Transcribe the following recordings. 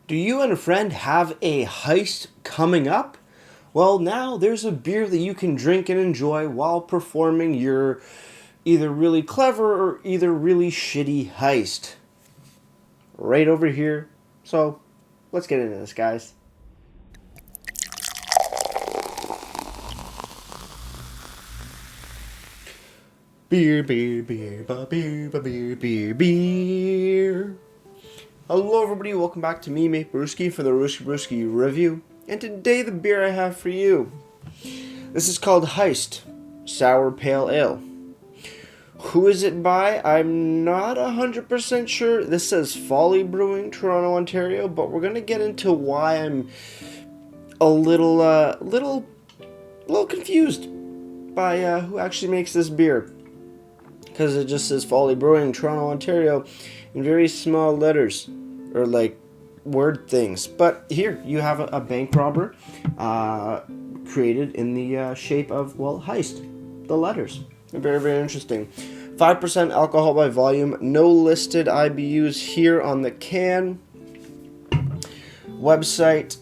Do you and a friend have a heist coming up? Well, now there's a beer that you can drink and enjoy while performing your either really clever or either really shitty heist. Right over here. So, let's get into this, guys. Beer, beer, beer, beer, beer, beer, beer. Hello, everybody. Welcome back to me, Mate Brewski, for the Brewski Brewski review. And today, the beer I have for you. This is called Heist Sour Pale Ale. Who is it by? I'm not 100% sure. This says Folly Brewing, Toronto, Ontario, but we're gonna get into why I'm a little confused by who actually makes this beer, because it just says Folly Brewing, Toronto, Ontario, in very small letters, or like word things. But here you have a bank robber created in the shape of, well, heist, the letters. Very, very interesting. 5% alcohol by volume. No listed IBUs here on the can. Website,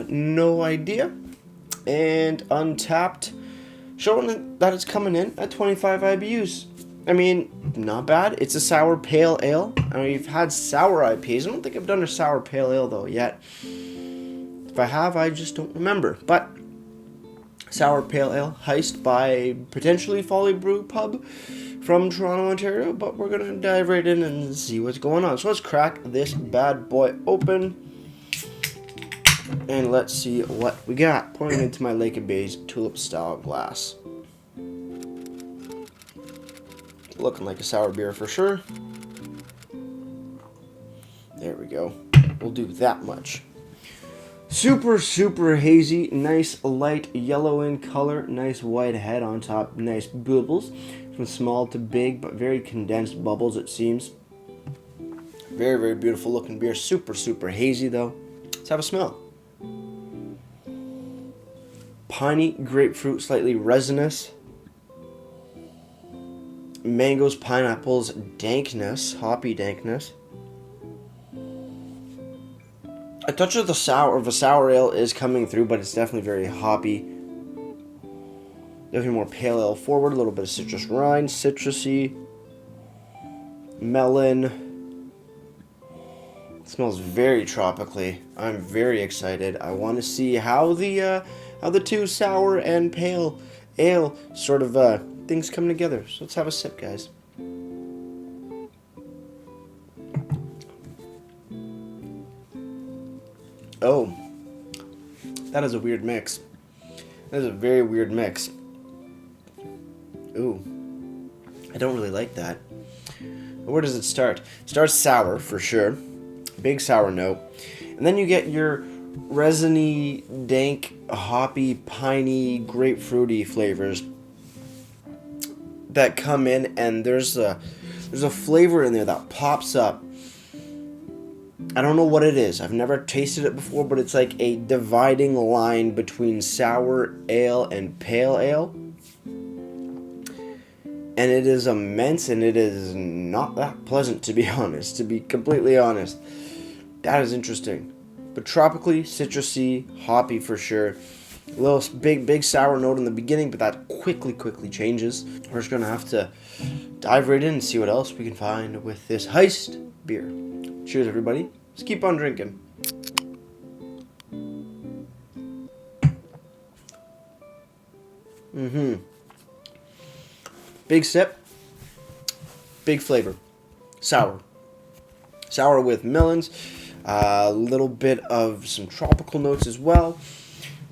no idea. And Untapped, showing that it's coming in at 25 IBUs. I mean, not bad. It's a sour pale ale. I mean, we've had sour IPAs. I don't think I've done a sour pale ale, though, yet. If I have, I just don't remember. But sour pale ale, Heist by potentially Folly Brewpub from Toronto, Ontario. But we're going to dive right in and see what's going on. So let's crack this bad boy open. And let's see what we got. Pouring it into my Lake of Bays tulip style glass. Looking like a sour beer for sure. There we go. We'll do that much. Super, super hazy. Nice light yellow in color. Nice white head on top. Nice bubbles. From small to big, but very condensed bubbles, it seems. Very, very beautiful looking beer. Super, super hazy, though. Let's have a smell. Piney, grapefruit, slightly resinous. Mangoes, pineapples, dankness, hoppy dankness. A touch of the sour ale is coming through, but it's definitely very hoppy. Definitely more pale ale forward. A little bit of citrus rind, citrusy, melon. It smells very tropically. I'm very excited. I want to see how the two sour and pale ale sort of things come together. So let's have a sip, guys. Oh, that is a weird mix. That is a very weird mix. Ooh, I don't really like that. Where does it start? It starts sour, for sure. Big sour note. And then you get your resiny, dank, hoppy, piney, grapefruity flavors that come in, and there's a flavor in there that pops up. I don't know what it is. I've never tasted it before, but it's like a dividing line between sour ale and pale ale. And it is immense, and it is not that pleasant, to be honest, to be completely honest. That is interesting. But tropically, citrusy, hoppy for sure. A little big sour note in the beginning, but that quickly changes. We're just going to have to dive right in and see what else we can find with this Heist beer. Cheers, everybody. Let's keep on drinking. Big sip. Big flavor. Sour. Sour with melons. A little bit of some tropical notes as well.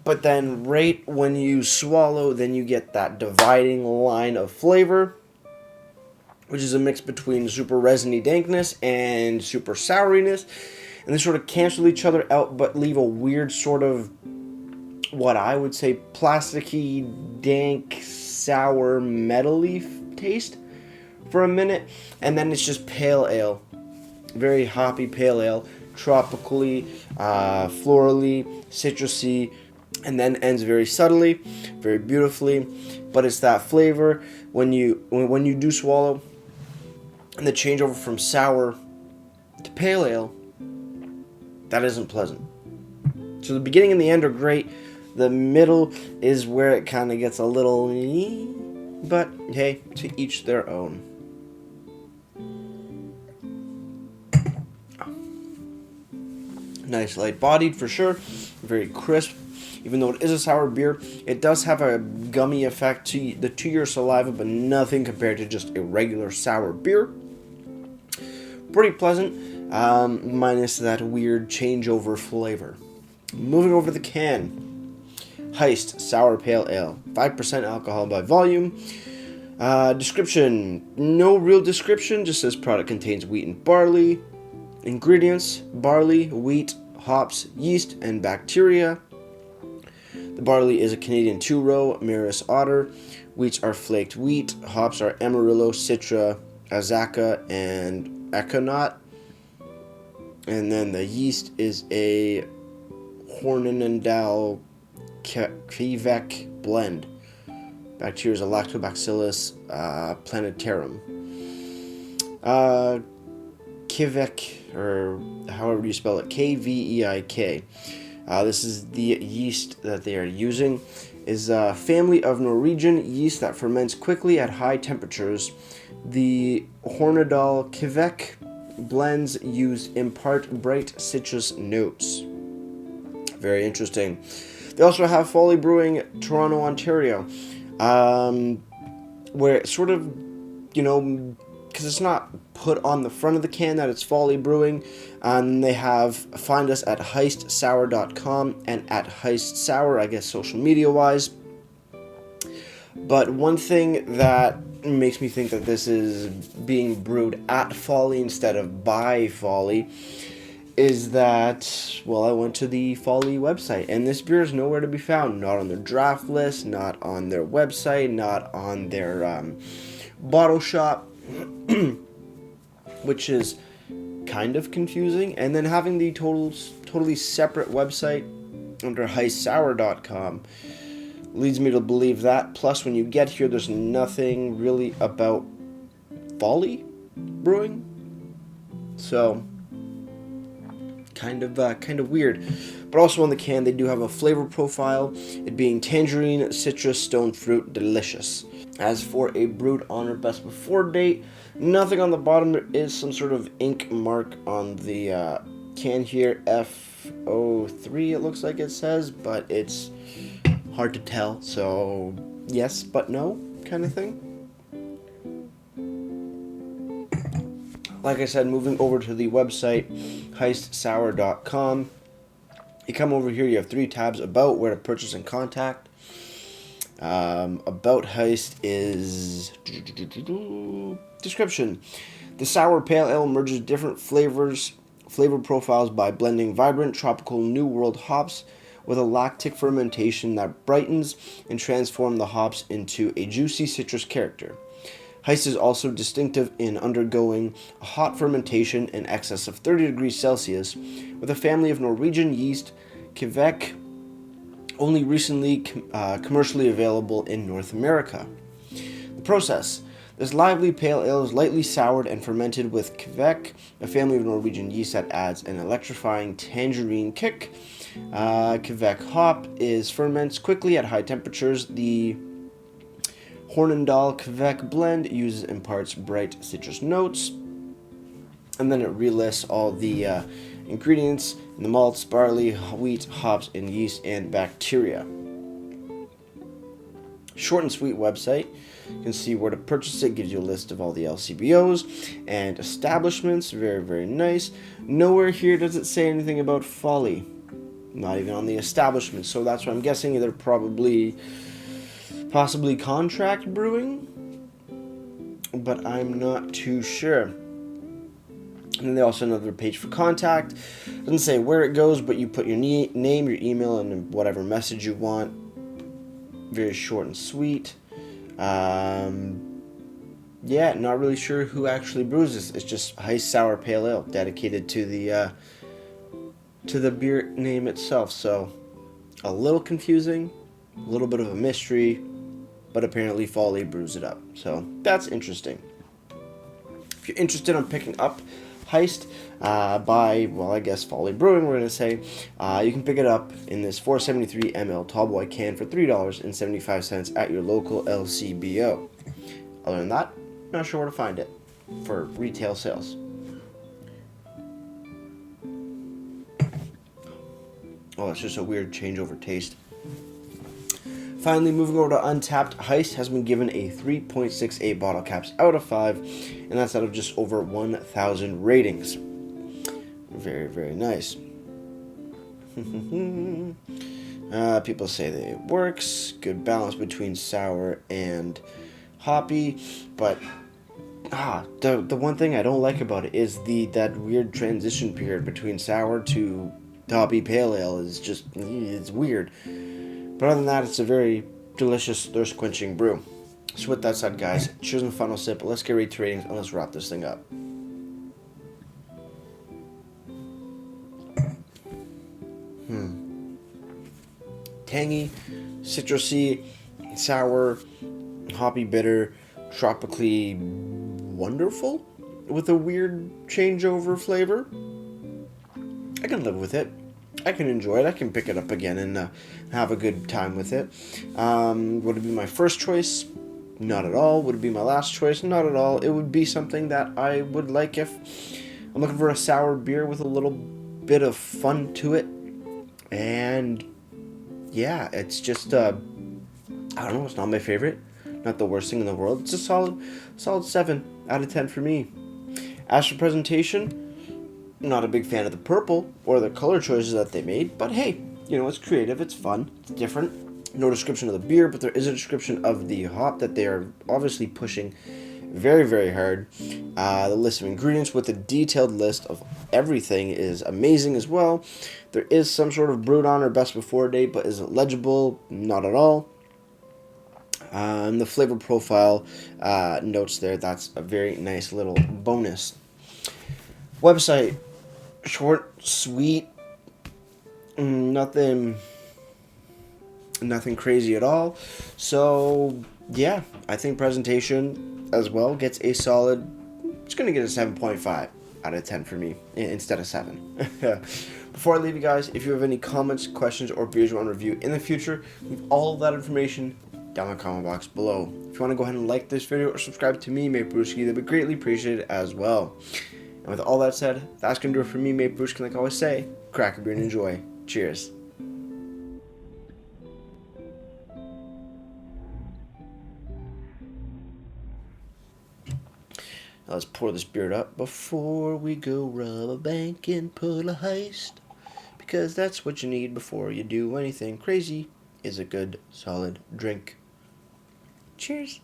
But then right when you swallow, then you get that dividing line of flavor, which is a mix between super resiny dankness and super souriness. And they sort of cancel each other out, but leave a weird sort of, what I would say, plasticky, dank, sour, metally taste for a minute. And then it's just pale ale. Very hoppy pale ale. Tropically, florally, citrusy. And then ends very subtly, very beautifully. But it's that flavor when you do swallow, and the changeover from sour to pale ale That isn't pleasant. So the beginning and the end are great. The middle is where it kind of gets a little... But, hey, to each their own. Nice light-bodied for sure. Very crisp. Even though it is a sour beer, it does have a gummy effect to your saliva, but nothing compared to just a regular sour beer. Pretty pleasant, minus that weird changeover flavor. Moving over to the can. Heist Sour Pale Ale. 5% alcohol by volume. Description. No real description, just says product contains wheat and barley. Ingredients: barley, wheat, hops, yeast, and bacteria. The barley is a Canadian 2-row Maris Otter. Wheats are flaked wheat. Hops are Amarillo, Citra, Azacca, and Econaut. And then the yeast is a Hornindal Quebec blend. Bacteria is a Lactobacillus plantarum. Quebec, or however you spell it, Kveik. This is the yeast that they are using. Is a family of Norwegian yeast that ferments quickly at high temperatures. The Hornindal Quebec blends impart bright citrus notes. Very interesting. They also have Folly Brewing, Toronto, Ontario, where it's sort of, because it's not put on the front of the can that it's Folly Brewing, and they find us at heistsour.com and at heistsour, I guess social media wise. But one thing that makes me think that this is being brewed at Folly instead of by Folly is that, well, I went to the Folly website, and this beer is nowhere to be found. Not on their draft list, not on their website, not on their bottle shop, which is kind of confusing. And then having the totally separate website under heistsour.com leads me to believe that. Plus, when you get here, there's nothing really about Folly Brewing. So... kind of weird. But also on the can, they do have a flavor profile, it being tangerine, citrus, stone fruit, delicious. As for a brewed on or best before date, nothing on the bottom. There is some sort of ink mark on the can here, F03 it looks like it says, but it's hard to tell, so yes but no kind of thing. Like I said, moving over to the website, heistsour.com. You come over here, you have 3 tabs: about, where to purchase, and contact. About Heist is description. The sour pale ale merges different flavor profiles by blending vibrant tropical New World hops with a lactic fermentation that brightens and transforms the hops into a juicy citrus character. Heist is also distinctive in undergoing a hot fermentation in excess of 30 degrees Celsius with a family of Norwegian yeast, Quebec, only recently commercially available in North America. The process. This lively pale ale is lightly soured and fermented with Quebec, a family of Norwegian yeast that adds an electrifying tangerine kick. Quebec hop ferments quickly at high temperatures. The Hornindal Quebec blend imparts bright citrus notes. And then it relists all the ingredients: the malts, barley, wheat, hops, and yeast, and bacteria. Short and sweet website. You can see where to purchase it. Gives you a list of all the LCBOs and establishments. Very, very nice. Nowhere here does it say anything about Folly. Not even on the establishment. So that's what I'm guessing. They're possibly contract brewing, but I'm not too sure. And then they also have another page for contact. Doesn't say where it goes, but you put your name, your email, and whatever message you want. Very short and sweet. Yeah, not really sure who actually brews this. It's just Heist Sour Pale Ale, dedicated to the beer name itself. So a little confusing, a little bit of a mystery, but apparently Folly brews it up. So that's interesting. If you're interested in picking up Heist by, well, I guess Folly Brewing, we're going to say. You can pick it up in this 473 ml tallboy can for $3.75 at your local LCBO. Other than that, not sure where to find it for retail sales. Oh, it's just a weird changeover taste. Finally, moving over to Untapped, Heist has been given a 3.68 bottle caps out of 5, and that's out of just over 1,000 ratings. Very, very nice. People say that it works, good balance between sour and hoppy, but the one thing I don't like about it is that weird transition period between sour to hoppy pale ale is just, it's weird. But other than that, it's a very delicious, thirst-quenching brew. So with that said, guys, cheers and final sip. Let's get ready to ratings and let's wrap this thing up. Tangy, citrusy, sour, hoppy, bitter, tropically wonderful, with a weird changeover flavor. I can live with it. I can enjoy it. I can pick it up again and have a good time with it. Would it be my first choice? Not at all. Would it be my last choice? Not at all. It would be something that I would like if I'm looking for a sour beer with a little bit of fun to it. And yeah, it's just, I don't know, it's not my favorite. Not the worst thing in the world. It's a solid 7 out of 10 for me. As for presentation, not a big fan of the purple or the color choices that they made, but hey, it's creative, it's fun, it's different. No description of the beer, but there is a description of the hop that they are obviously pushing very, very hard. The list of ingredients with a detailed list of everything is amazing as well. There is some sort of brewed on or best before date, but isn't legible, not at all. The flavor profile notes there, that's a very nice little bonus. Website, short, sweet, nothing crazy at all. So yeah, I think presentation as well gets a solid, it's going to get a 7.5 out of 10 for me instead of 7. Before I leave you guys, if you have any comments, questions, or beers you want to review in the future, leave all of that information down in the comment box below. If you want to go ahead and like this video or subscribe to me, Mate Brewski, that'd be greatly appreciated as well. And with all that said, that's going to do it for me, Mate Brewski. Like I always say, crack a beer and enjoy. Cheers. Now let's pour this beer up before we go rob a bank and pull a heist. Because that's what you need before you do anything crazy, is a good, solid drink. Cheers.